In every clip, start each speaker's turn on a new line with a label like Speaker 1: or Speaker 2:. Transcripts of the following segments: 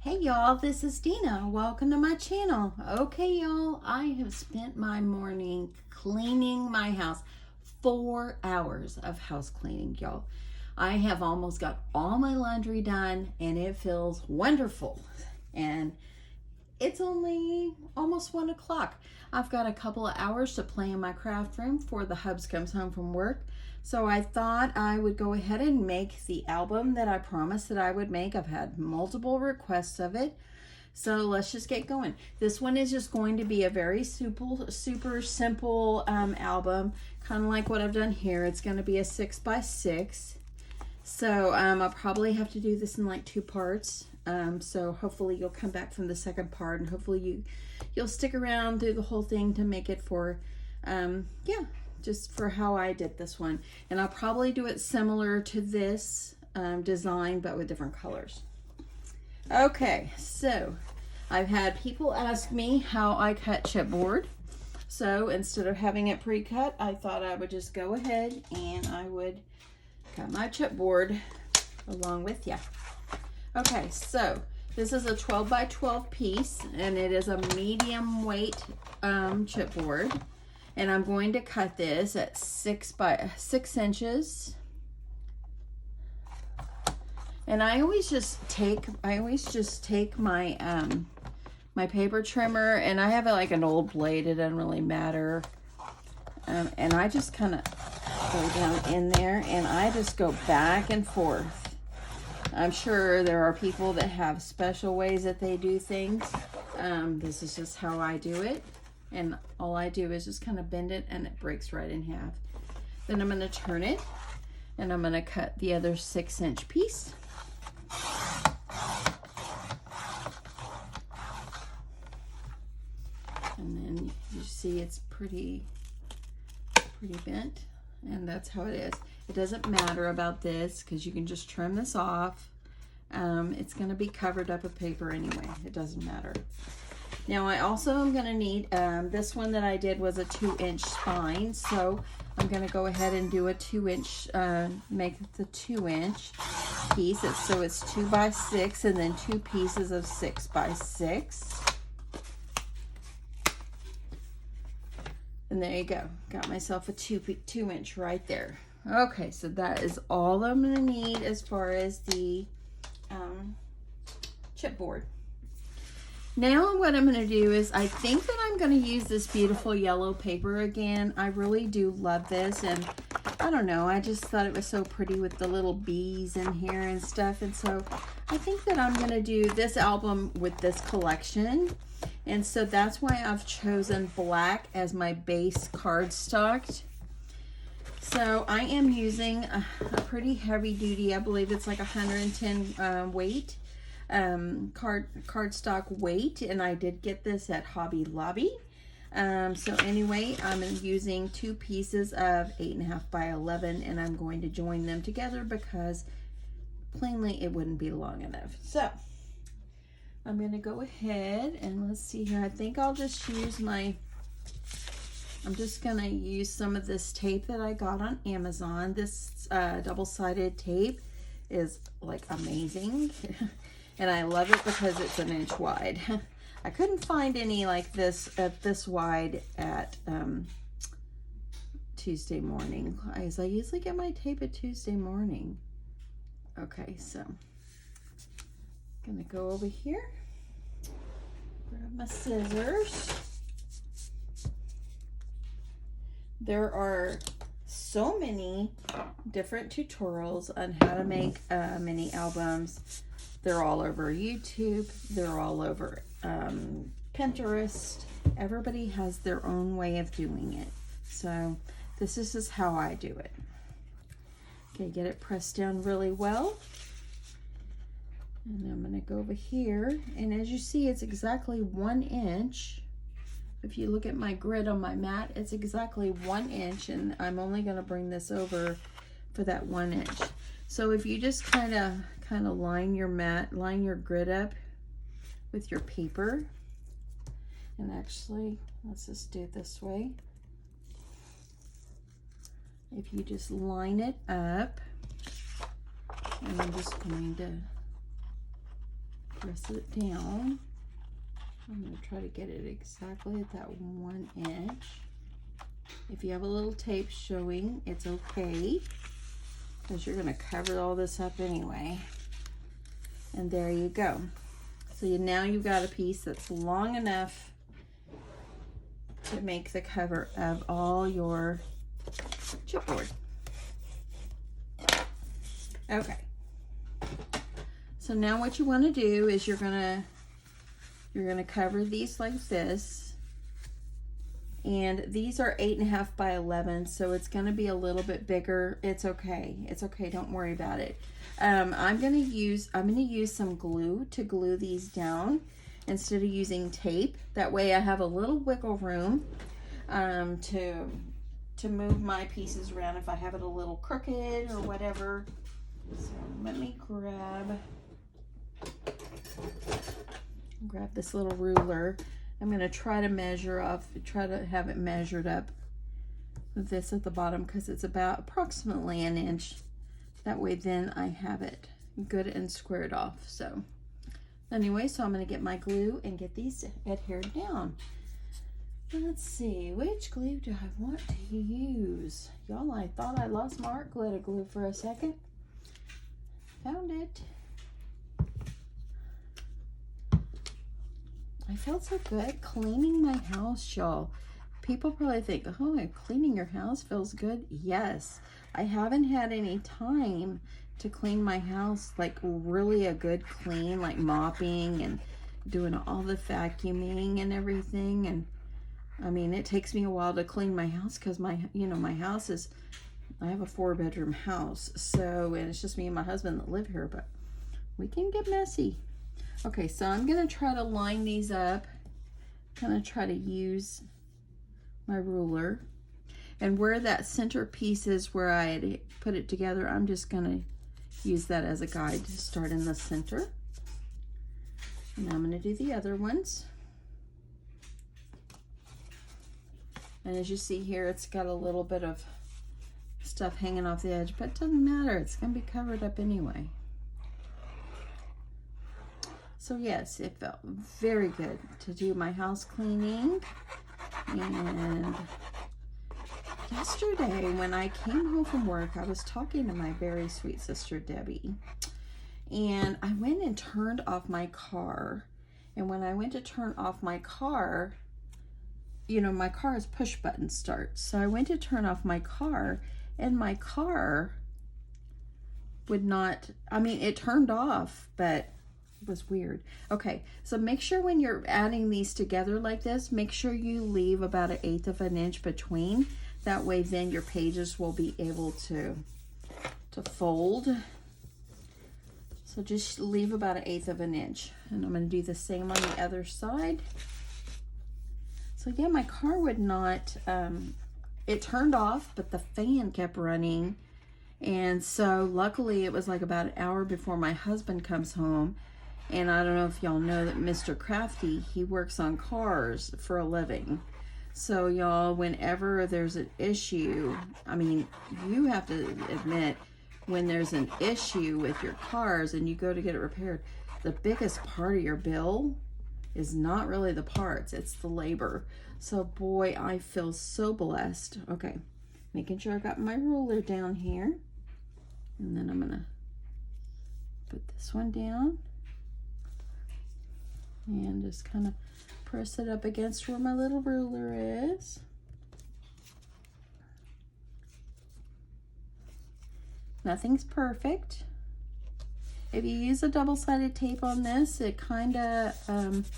Speaker 1: Hey y'all, this is Dina. Welcome to my channel. Okay y'all, I have spent my morning cleaning my house. 4 hours of house cleaning, y'all. I have almost got all my laundry done and it feels wonderful. And it's only almost 1 o'clock. I've got a couple of hours to play in my craft room before the hubs comes home from work. So I thought I would go ahead and make the album that I promised that I would make. I've had multiple requests of it. So let's just get going. This one is just going to be a very super simple album, kind of like what I've done here. It's going to be a 6x6. So I'll probably have to do this in like 2 parts. So hopefully you'll come back from the second part, and hopefully you'll stick around through the whole thing to make it for, just for how I did this one. And I'll probably do it similar to this design, but with different colors. Okay, so I've had people ask me how I cut chipboard. So instead of having it pre-cut, I thought I would just go ahead and I would cut my chipboard along with you. Okay, so this is a 12 by 12 piece, and it is a medium weight chipboard. And I'm going to cut this at 6 by 6 inches. And I always just take my my paper trimmer, and I have like an old blade. It doesn't really matter. And I just kind of go down in there, and I just go back and forth. I'm sure there are people that have special ways that they do things. This is just how I do it. And all I do is just kind of bend it, and it breaks right in half. Then I'm going to turn it, and I'm going to cut the other 6-inch piece. And then you see it's pretty bent, and that's how it is. It doesn't matter about this because you can just trim this off. It's going to be covered up with paper anyway. It doesn't matter. Now I also am going to need, this one that I did was a 2-inch spine, so I'm going to go ahead and do a 2-inch, make the 2-inch piece. So it's 2 by 6 and then 2 pieces of 6 by 6. And there you go. Got myself a 2-inch right there. Okay, so that is all I'm going to need as far as the chipboard. Now what I'm going to do is, I think that I'm going to use this beautiful yellow paper again. I really do love this, and I don't know, I just thought it was so pretty with the little bees in here and stuff. And so I think that I'm going to do this album with this collection. And so that's why I've chosen black as my base cardstock. So I am using a pretty heavy duty, I believe it's like 110 weight. Cardstock weight, and I did get this at Hobby Lobby. So anyway, I'm using 2 pieces of 8.5 by 11, and I'm going to join them together because plainly it wouldn't be long enough. So I'm going to go ahead and let's see here. I think I'll just use I'm just going to use some of this tape that I got on Amazon. This double-sided tape is like amazing. And I love it because it's 1 inch wide. I couldn't find any like this this wide at Tuesday morning. I usually get my tape at Tuesday morning. Okay, so I'm gonna go over here, grab my scissors. There are so many different tutorials on how to make mini albums. They're all over YouTube. They're all over Pinterest. Everybody has their own way of doing it. So this is just how I do it. Okay, get it pressed down really well. And I'm going to go over here. And as you see, it's exactly 1 inch. If you look at my grid on my mat, it's exactly 1 inch. And I'm only going to bring this over for that 1 inch. So if you just kind of line your grid up with your paper, and actually let's just do it this way. If you just line it up, and I'm just going to press it down. I'm going to try to get it exactly at that 1 inch. If you have a little tape showing, it's okay, because you're going to cover all this up anyway. And there you go. So now you've got a piece that's long enough to make the cover of all your chipboard. Okay. So now what you want to do is you're gonna cover these like this. And these are 8.5 by 11, so it's gonna be a little bit bigger. It's okay. It's okay. Don't worry about it. I'm gonna use some glue to glue these down instead of using tape. That way I have a little wiggle room to move my pieces around if I have it a little crooked or whatever. So let me grab this little ruler. I'm going to try to measure off, try to have it measured up with this at the bottom, because it's about approximately 1 inch. That way then I have it good and squared off. So anyway, so I'm going to get my glue and get these adhered down. Let's see, which glue do I want to use? Y'all, I thought I lost my art glitter glue for a second. Found it. I felt so good cleaning my house, y'all. People probably think, oh, cleaning your house feels good. Yes, I haven't had any time to clean my house, like really a good clean, like mopping and doing all the vacuuming and everything. And I mean, it takes me a while to clean my house because my house is, I have a 4-bedroom house. So, and it's just me and my husband that live here, but we can get messy. Okay, so I'm gonna try to line these up. I'm gonna try to use my ruler. And where that center piece is where I had put it together, I'm just gonna use that as a guide to start in the center. And I'm gonna do the other ones. And as you see here, it's got a little bit of stuff hanging off the edge, but it doesn't matter. It's gonna be covered up anyway. So yes, it felt very good to do my house cleaning. And yesterday when I came home from work, I was talking to my very sweet sister, Debbie. And I went and turned off my car. And when I went to turn off my car, you know, my car is push button start. So I went to turn off my car, and my car would not, I mean, it turned off, but it was weird. Okay, so make sure when you're adding these together like this, make sure you leave about 1/8 of an inch between. That way then your pages will be able to fold. So just leave about 1/8 of an inch. And I'm going to do the same on the other side. So yeah, my car would not, it turned off, but the fan kept running. And so luckily it was like about an hour before my husband comes home. And I don't know if y'all know that Mr. Crafty, he works on cars for a living. So y'all, whenever there's an issue, I mean, you have to admit, when there's an issue with your cars and you go to get it repaired, the biggest part of your bill is not really the parts, it's the labor. So boy, I feel so blessed. Okay, making sure I got my ruler down here. And then I'm gonna put this one down. And just kind of press it up against where my little ruler is. Nothing's perfect. If you use a double-sided tape on this, it kind of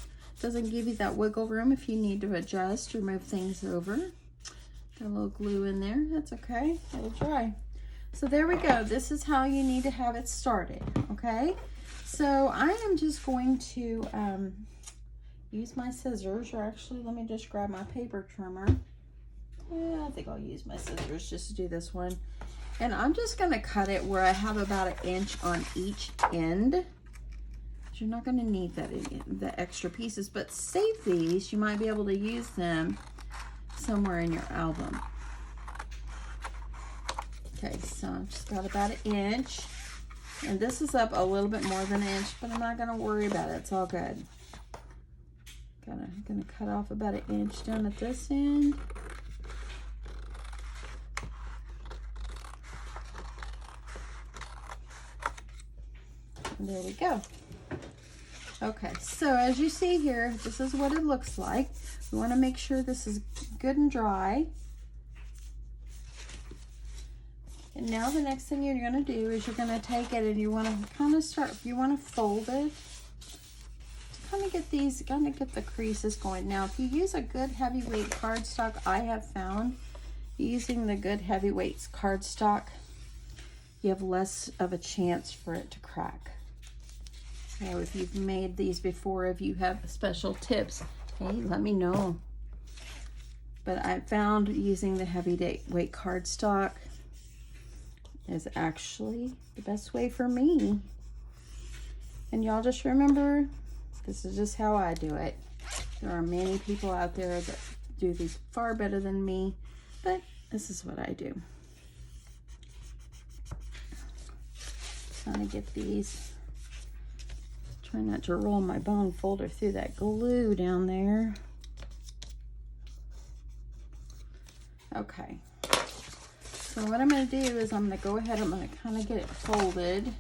Speaker 1: doesn't give you that wiggle room if you need to adjust or move things over. Got a little glue in there. That's okay. It'll dry. So there we go. This is how you need to have it started, okay? So I am just going to use my scissors, or actually let me just grab my paper trimmer. Yeah, I think I'll use my scissors just to do this one. And I'm just going to cut it where I have about 1 inch on each end. You're not going to need the extra pieces, but save these. You might be able to use them somewhere in your album. Okay, so I've just got about 1 inch. And this is up a little bit more than an inch, but I'm not gonna worry about it. It's all good. Gonna cut off about an inch down at this end. And there we go. Okay, so as you see here, this is what it looks like. We want to make sure this is good and dry. And now the next thing you're going to do is you're going to take it and you want to kind of start, you want to fold it to kind of get the creases going. Now, if you use a good heavyweight cardstock, I have found using the good heavyweight cardstock, you have less of a chance for it to crack. So if you've made these before, if you have special tips, hey, let me know. But I found using the heavyweight cardstock is actually the best way for me. And y'all just remember, this is just how I do it. There are many people out there that do these far better than me, but this is what I do. Trying to get these. Try not to roll my bone folder through that glue down there. Okay. So what I'm going to do is I'm going to go ahead, I'm going to kind of get it folded.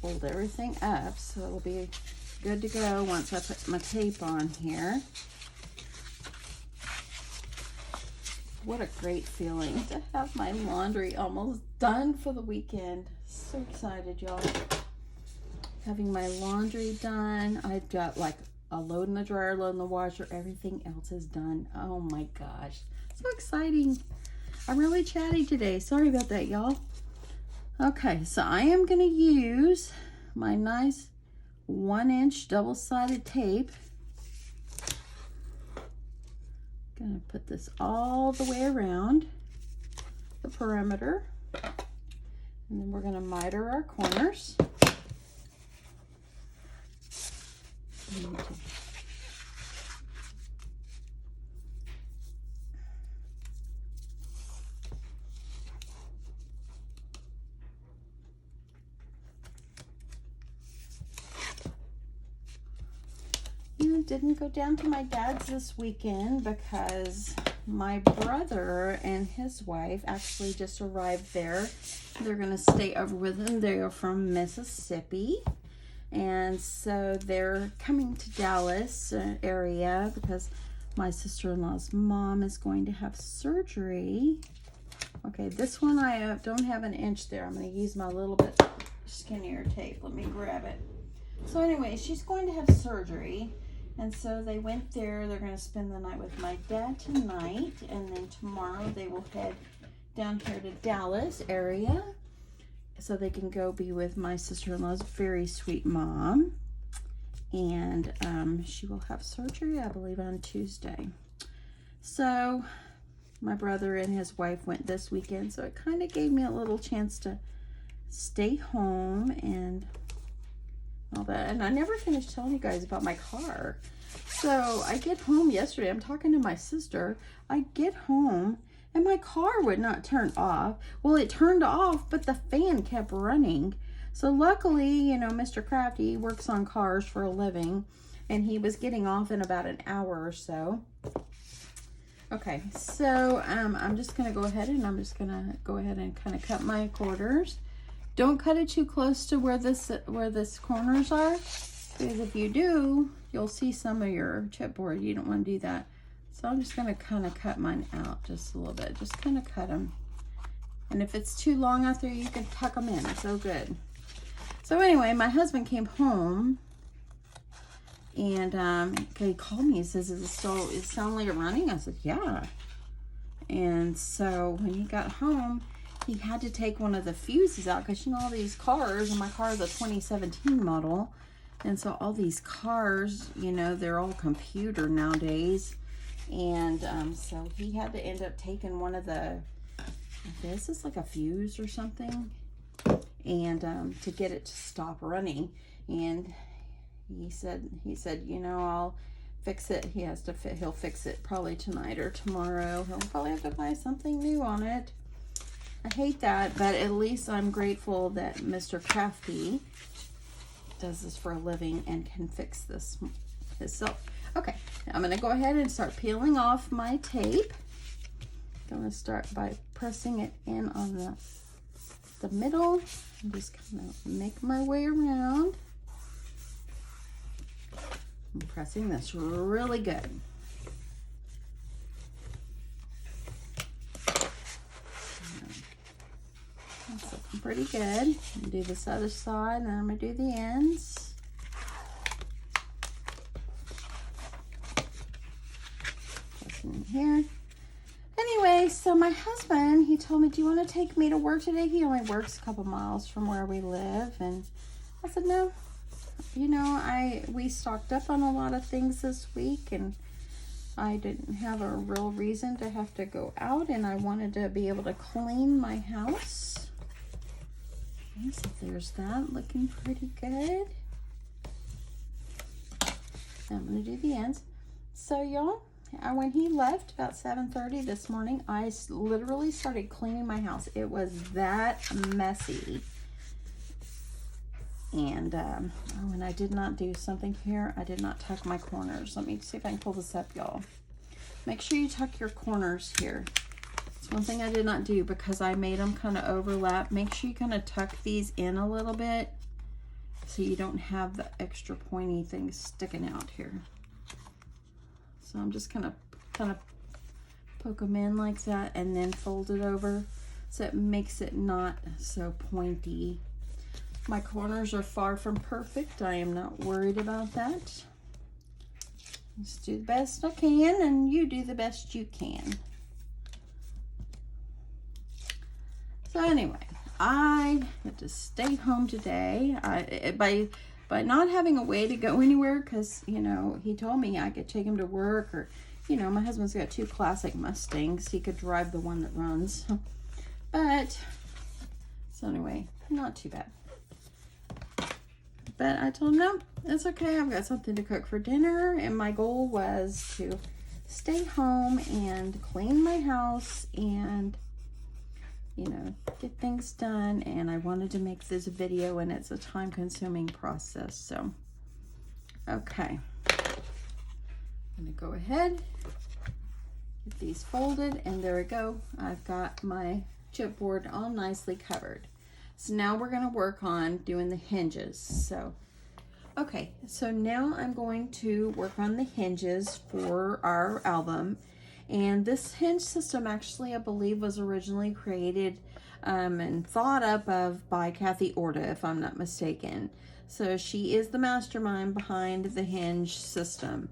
Speaker 1: Fold everything up so it'll be good to go once I put my tape on here. What a great feeling to have my laundry almost done for the weekend. So excited, y'all. Having my laundry done. I've got like a load in the dryer, load in the washer. Everything else is done. Oh my gosh. So exciting. I'm really chatty today. Sorry about that, y'all. Okay, so I am going to use my nice 1-inch double-sided tape. Gonna put this all the way around the perimeter, and then we're gonna miter our corners. Didn't go down to my dad's this weekend because my brother and his wife actually just arrived there. They're gonna stay over with him. They are from Mississippi, and so they're coming to Dallas area because my sister-in-law's mom is going to have surgery. Okay, this one I don't have an inch there. I'm gonna use my little bit skinnier tape. Let me grab it. So anyway, she's going to have surgery. And so they went there. They're going to spend the night with my dad tonight. And then tomorrow they will head down here to Dallas area so they can go be with my sister-in-law's very sweet mom. And she will have surgery, I believe, on Tuesday. So my brother and his wife went this weekend. So it kind of gave me a little chance to stay home and all that. And I never finished telling you guys about my car. So I get home yesterday. I'm talking to my sister. I get home and my car would not turn off. Well, it turned off, but the fan kept running. So luckily, you know, Mr. Crafty works on cars for a living, and he was getting off in about an hour or so. Okay, so I'm just gonna go ahead and kind of cut my quarters. Don't cut it too close to where this corners are, because if you do, you'll see some of your chipboard. You don't want to do that. So I'm just going to kind of cut mine out just a little bit. Just kind of cut them. And if it's too long out there, you can tuck them in. It's so good. So anyway, my husband came home, and he called me. He says, "Is it sound like it running?" I said, "Yeah." And so when he got home, he had to take one of the fuses out because, you know, all these cars, and my car is a 2017 model, and so all these cars, you know, they're all computer nowadays, and so he had to end up taking one of the, I guess it's like a fuse or something, and to get it to stop running. And he said, you know, I'll fix it. He'll fix it probably tonight or tomorrow. He'll probably have to buy something new on it. I hate that, but at least I'm grateful that Mr. Crafty does this for a living and can fix this himself. Okay, I'm going to go ahead and start peeling off my tape. I'm going to start by pressing it in on the middle. I'm just going to make my way around. I'm pressing this really good. That's looking pretty good. I'm gonna do this other side, and then I'm gonna do the ends. Pressing in here. Anyway, so my husband, he told me, do you want to take me to work today? He only works a couple miles from where we live. And I said, no. You know, we stocked up on a lot of things this week, and I didn't have a real reason to have to go out, and I wanted to be able to clean my house. Okay, so there's that, looking pretty good. I'm going to do the ends. So y'all, when he left about 7:30 this morning, I literally started cleaning my house. It was that messy. And when I did not do something here, I did not tuck my corners. Let me see if I can pull this up, y'all. Make sure you tuck your corners here. It's one thing I did not do because I made them kind of overlap. Make sure you kind of tuck these in a little bit so you don't have the extra pointy things sticking out here. So I'm just kind of poke them in like that and then fold it over so it makes it not so pointy. My corners are far from perfect. I am not worried about that. Just do the best I can, and you do the best you can. So anyway, I had to stay home today. By not having a way to go anywhere, because, you know, he told me I could take him to work, or, you know, my husband's got 2 classic Mustangs. He could drive the one that runs. But, so anyway, not too bad. But I told him, no, it's okay. I've got something to cook for dinner. And my goal was to stay home and clean my house and, you know, get things done. And I wanted to make this video, and it's a time-consuming process. So, okay. I'm going to go ahead, get these folded, and there we go. I've got my chipboard all nicely covered. So now we're going to work on doing the hinges. So, okay, so now I'm going to work on the hinges for our album. And this hinge system actually, I believe, was originally created and thought up of by Kathy Orta, if I'm not mistaken. So she is the mastermind behind the hinge system.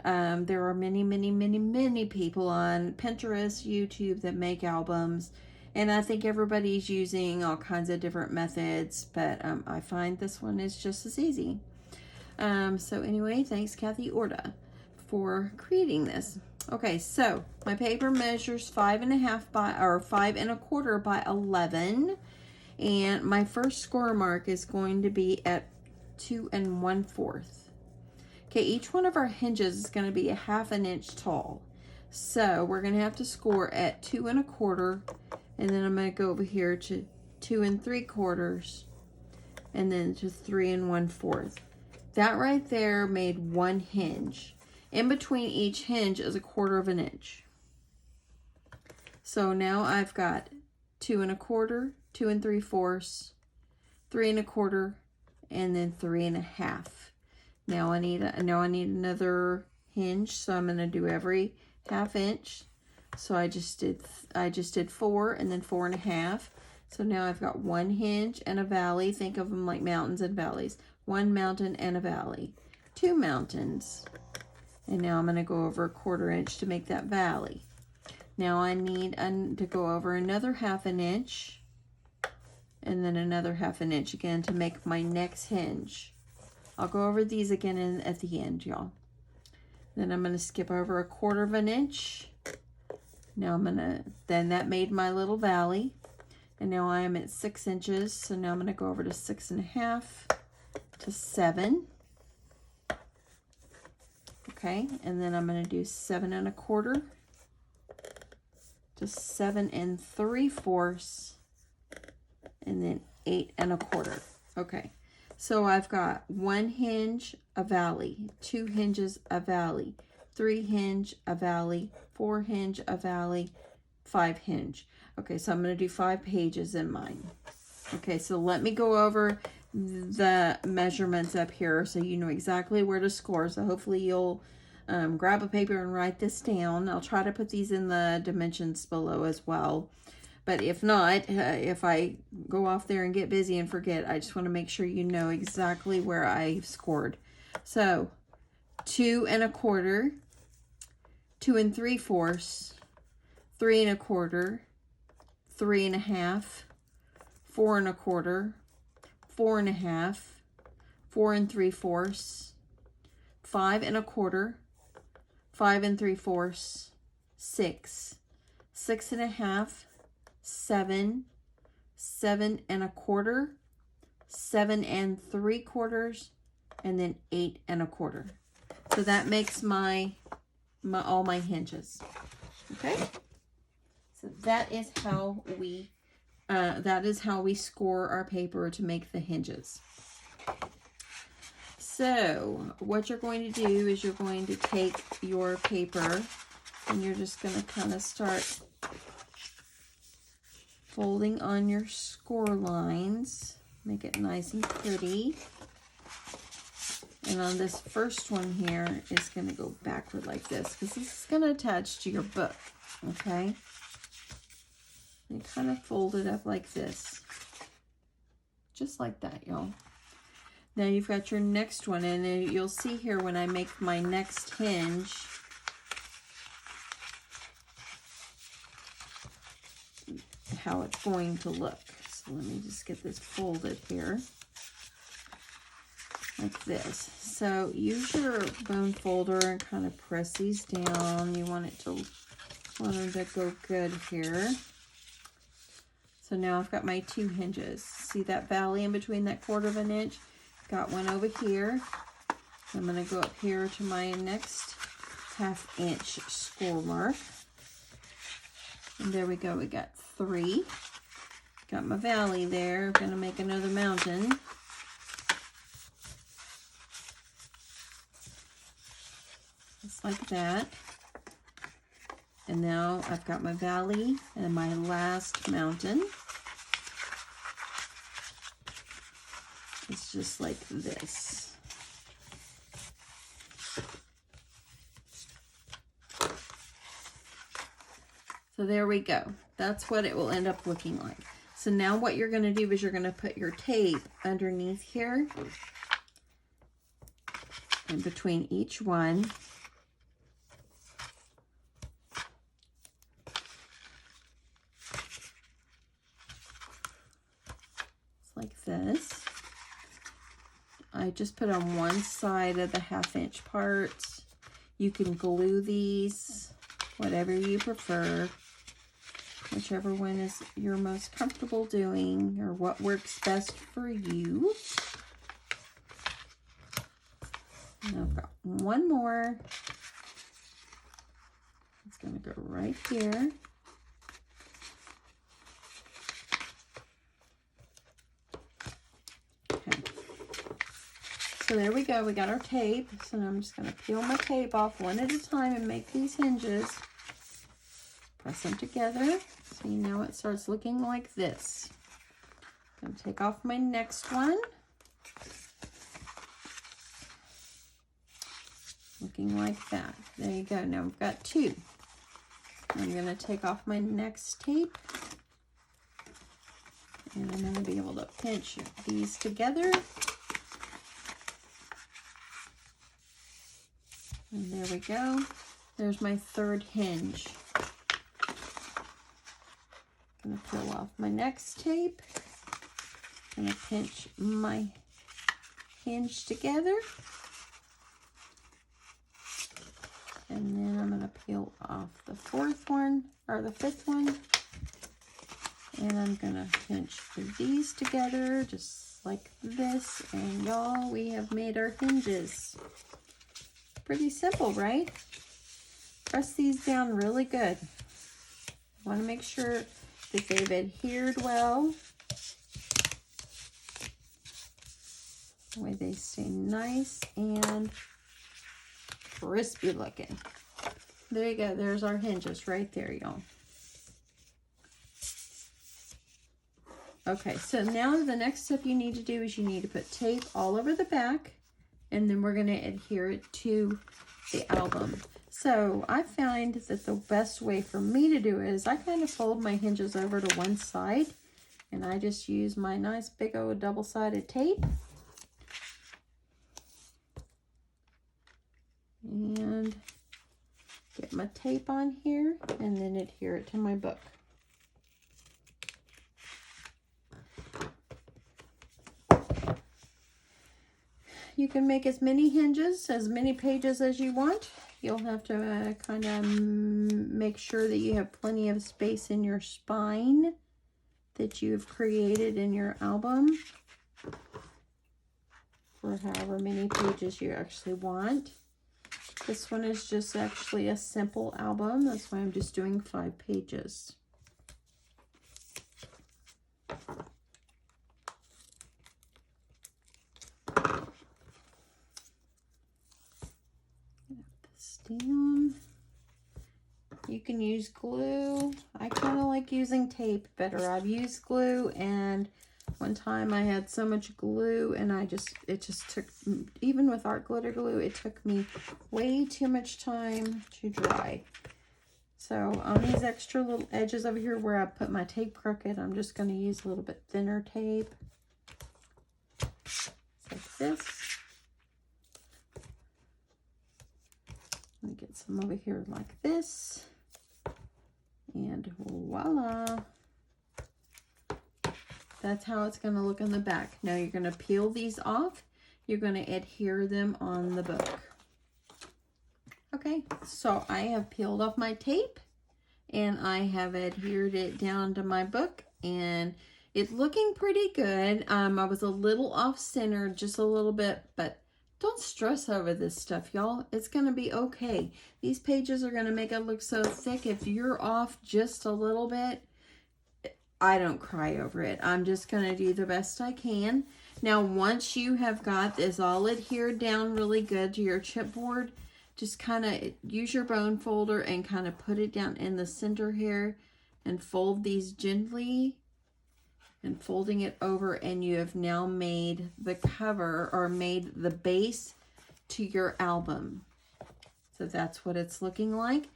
Speaker 1: There are many people on Pinterest, YouTube that make albums. And I think everybody's using all kinds of different methods, but I find this one is just as easy. So anyway, thanks Kathy Orta for creating this. Okay, so my paper measures 5.5 by, or 5 1/4 by 11, and my first score mark is going to be at 2 1/4. Okay, each one of our hinges is going to be 1/2 inch tall, so we're going to have to score at 2 1/4. And then I'm going to go over here to 2 3/4, and then to 3 1/4. That right there made 1 hinge. In between each hinge is 1/4 inch. So now I've got 2 1/4, 2 3/4, 3 1/4, and then 3 1/2. Now I need another hinge, so I'm going to do every 1/2 inch. So I just did 4 and then 4 1/2. So now I've got 1 hinge and a valley. Think of them like mountains and valleys. 1 mountain and a valley. 2 mountains. And now I'm going to go over 1/4 inch to make that valley. Now I need to go over another 1/2 inch. And then another 1/2 inch again to make my next hinge. I'll go over these again at the end, y'all. Then I'm going to skip over 1/4 inch. Now then that made my little valley. And now I am at 6 inches. So now I'm going to go over to 6 1/2 to 7. Okay, and then I'm going to do 7 1/4 to 7 3/4, and then 8 1/4. Okay, so I've got 1 hinge, a valley, 2 hinges, a valley, 3 hinge, a valley, 4 hinge, a valley, 5 hinge. Okay, so I'm going to do 5 pages in mine. Okay, so let me go over the measurements up here so you know exactly where to score. So hopefully you'll grab a paper and write this down. I'll try to put these in the dimensions below as well. But if not, if I go off there and get busy and forget, I just want to make sure you know exactly where I scored. So 2 1/4, 2 3/4, 3 1/4, 3 1/2, 4 1/4, 4 1/2, 4 3/4, 5 1/4, 5 3/4, 6, 6 1/2, 7, 7 1/4, 7 3/4, and then 8 1/4. So that makes my all my hinges. Okay, so that is how we score our paper to make the hinges. So what you're going to do is you're going to take your paper and you're just going to kind of start folding on your score lines. Make it nice and pretty. And on this first one here, it's going to go backward like this because this is going to attach to your book. Okay? And kind of fold it up like this. Just like that, y'all. Now you've got your next one, and you'll see here when I make my next hinge, how it's going to look. So let me just get this folded here. Like this. So use your bone folder and kind of press these down. You want them to go good here. So now I've got my 2 hinges. See that valley in between that 1/4 inch? Got one over here. I'm going to go up here to my next 1/2 inch score mark. And there we go. We got 3. Got my valley there. I'm going to make another mountain. Just like that. And now I've got my valley and my last mountain. It's just like this. So there we go. That's what it will end up looking like. So now what you're going to do is you're going to put your tape underneath here and between each one. Like this. I just put on one side of the 1/2 inch parts. You can glue these, whatever you prefer, whichever one is you're most comfortable doing or what works best for you. And I've got one more. It's going to go right here. So there we go, we got our tape. So now I'm just going to peel my tape off one at a time and make these hinges. Press them together. So now it starts looking like this. I'm going to take off my next one. Looking like that. There you go. Now we've got 2. I'm going to take off my next tape. And I'm going to be able to pinch these together. And there we go. There's my 3rd hinge. I'm going to peel off my next tape. I'm going to pinch my hinge together. And then I'm going to peel off the 4th one, or the 5th one. And I'm going to pinch these together just like this. And y'all, we have made our hinges. Pretty simple, right? Press these down really good. Want to make sure that they've adhered well. That way they stay nice and crispy looking. There you go. There's our hinges right there, y'all. Okay, so now the next step you need to do is you need to put tape all over the back, and then we're going to adhere it to the album. So I find that the best way for me to do it is I kind of fold my hinges over to one side, and I just use my nice big old double-sided tape. And get my tape on here and then adhere it to my book. You can make as many hinges, as many pages as you want. You'll have to kind of make sure that you have plenty of space in your spine that you've created in your album for however many pages you actually want. This one is just actually a simple album. That's why I'm just doing 5 pages. Down. You can use glue. I kind of like using tape better. I've used glue, and one time I had so much glue and it just took, even with art glitter glue, it took me way too much time to dry. So on these extra little edges over here where I put my tape crooked, I'm just going to use a little bit thinner tape. Like this. Let me get some over here like this, and voila. That's how it's going to look on the back. Now you're going to peel these off. You're going to adhere them on the book. Okay, so I have peeled off my tape, and I have adhered it down to my book, and it's looking pretty good. I was a little off center, just a little bit, but don't stress over this stuff, y'all. It's going to be okay. These pages are going to make it look so thick. If you're off just a little bit, I don't cry over it. I'm just going to do the best I can. Now, once you have got this all adhered down really good to your chipboard, just kind of use your bone folder and kind of put it down in the center here and fold these gently. And folding it over, and you have now made the cover, or made the base to your album. So that's what it's looking like.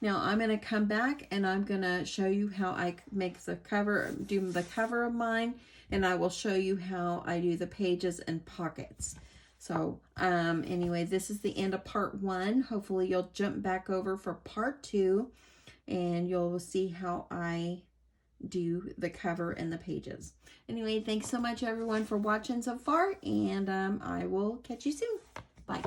Speaker 1: Now I'm going to come back and I'm going to show you how I make the cover, do the cover of mine, and I will show you how I do the pages and pockets. So anyway, this is the end of part 1. Hopefully you'll jump back over for part 2, and you'll see how I do the cover and the pages. Anyway, thanks so much everyone for watching so far, and I will catch you soon. Bye.